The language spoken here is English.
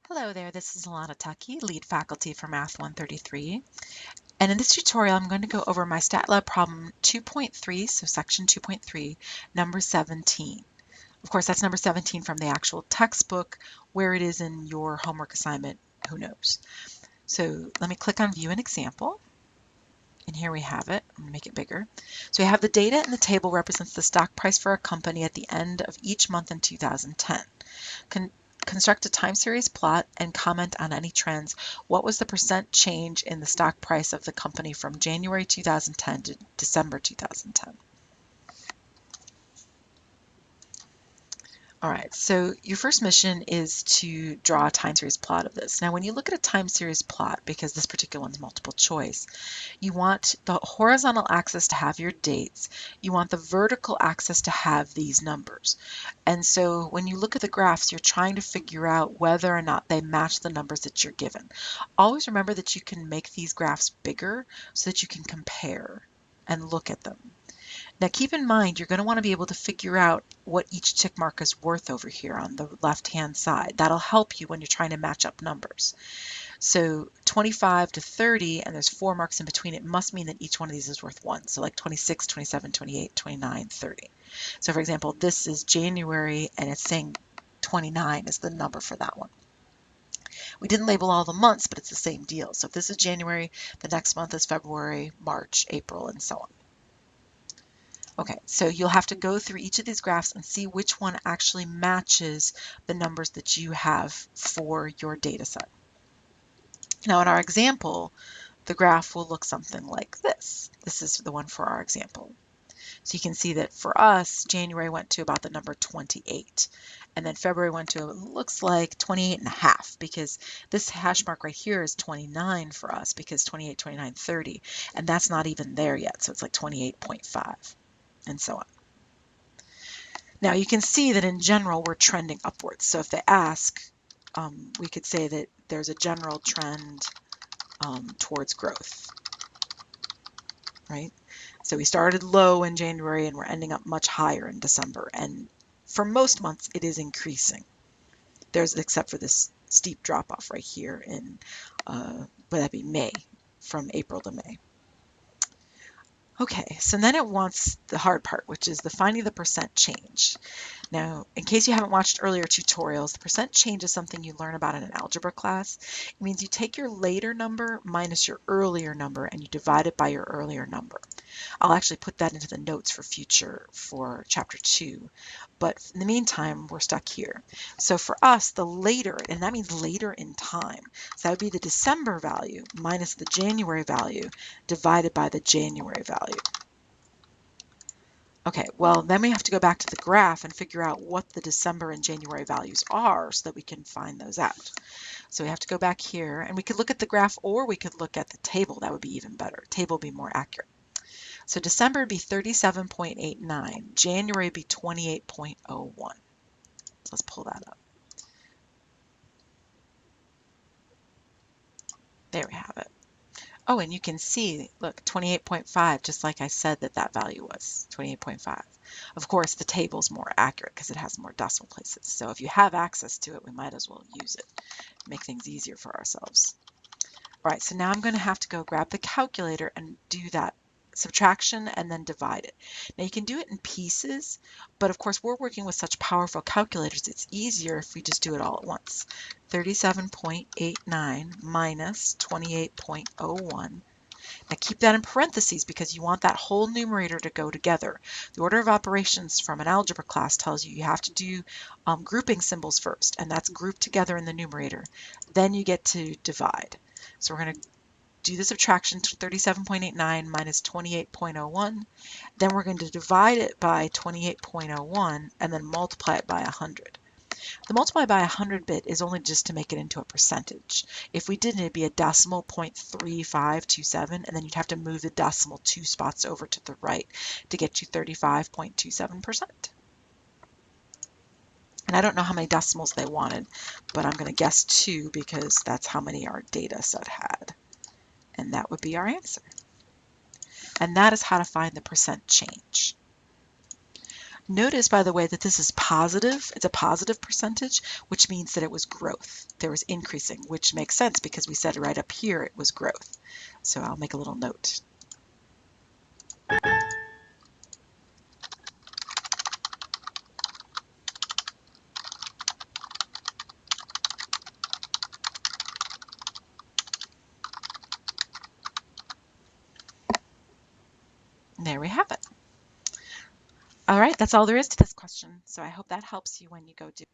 Hello there, this is Alana Tuckey, lead faculty for Math 133. And in this tutorial, I'm going to go over MyStatLab problem 2.3, so section 2.3, number 17. Of course, that's number 17 from the actual textbook. Where it is in your homework assignment, who knows? So let me click on View an Example. And here we have it. I'm going to make it bigger. So we have the data in the table represents the stock price for a company at the end of each month in 2010. Construct a time series plot and comment on any trends. What was the percent change in the stock price of the company from January 2010 to December 2010? All right, so your first mission is to draw a time series plot of this. Now, when you look at a time series plot, because this particular one's multiple choice, you want the horizontal axis to have your dates. You want the vertical axis to have these numbers. And so when you look at the graphs, you're trying to figure out whether or not they match the numbers that you're given. Always remember that you can make these graphs bigger so that you can compare and look at them. Now keep in mind, you're going to want to be able to figure out what each tick mark is worth over here on the left-hand side. That'll help you when you're trying to match up numbers. So 25 to 30, and there's 4 marks in between, it must mean that each one of these is worth 1. So like 26, 27, 28, 29, 30. So for example, this is January, and it's saying 29 is the number for that one. We didn't label all the months, but it's the same deal. So if this is January, the next month is February, March, April, and so on. Okay, so you'll have to go through each of these graphs and see which one actually matches the numbers that you have for your data set. Now in our example, the graph will look something like this. This is the one for our example. So you can see that for us, January went to about the number 28. And then February went to, it looks like 28.5, because this hash mark right here is 29 for us, because 28, 29, 30. And that's not even there yet. So it's like 28.5. And so on. Now you can see that in general we're trending upwards. So if they ask, we could say that there's a general trend towards growth, right? So we started low in January and we're ending up much higher in December. And for most months it is increasing. Except for this steep drop off right here in, but that'd be May, from April to May. Okay, so then it wants the hard part, which is the finding the percent change. Now, in case you haven't watched earlier tutorials, the percent change is something you learn about in an algebra class. It means you take your later number minus your earlier number and you divide it by your earlier number. I'll actually put that into the notes for chapter 2. But in the meantime, we're stuck here. So for us, the later, and that means later in time, so that would be the December value minus the January value divided by the January value. Okay, well, then we have to go back to the graph and figure out what the December and January values are so that we can find those out. So we have to go back here, and we could look at the graph or we could look at the table. That would be even better. Table would be more accurate. So December would be 37.89. January would be 28.01. So let's pull that up. There we have it. Oh, and you can see, look, 28.5, just like I said that value was, 28.5. Of course, the table's more accurate because it has more decimal places. So if you have access to it, we might as well use it, make things easier for ourselves. All right, so now I'm going to have to go grab the calculator and do that subtraction and then divide it. Now you can do it in pieces, but of course we're working with such powerful calculators, it's easier if we just do it all at once. 37.89 minus 28.01. Now keep that in parentheses because you want that whole numerator to go together. The order of operations from an algebra class tells you have to do grouping symbols first, and that's grouped together in the numerator. Then you get to divide. So we're going to do the subtraction to 37.89 minus 28.01. Then we're going to divide it by 28.01 and then multiply it by 100. The multiply by 100 bit is only just to make it into a percentage. If we didn't, it'd be a decimal 0.3527, and then you'd have to move the decimal 2 spots over to the right to get you 35.27%. And I don't know how many decimals they wanted, but I'm going to guess 2 because that's how many our data set had. And that would be our answer. And that is how to find the percent change. Notice, by the way, that this is positive. It's a positive percentage, which means that it was growth. There was increasing, which makes sense because we said right up here it was growth. So I'll make a little note. There we have it. All right, that's all there is to this question. So I hope that helps you when you go do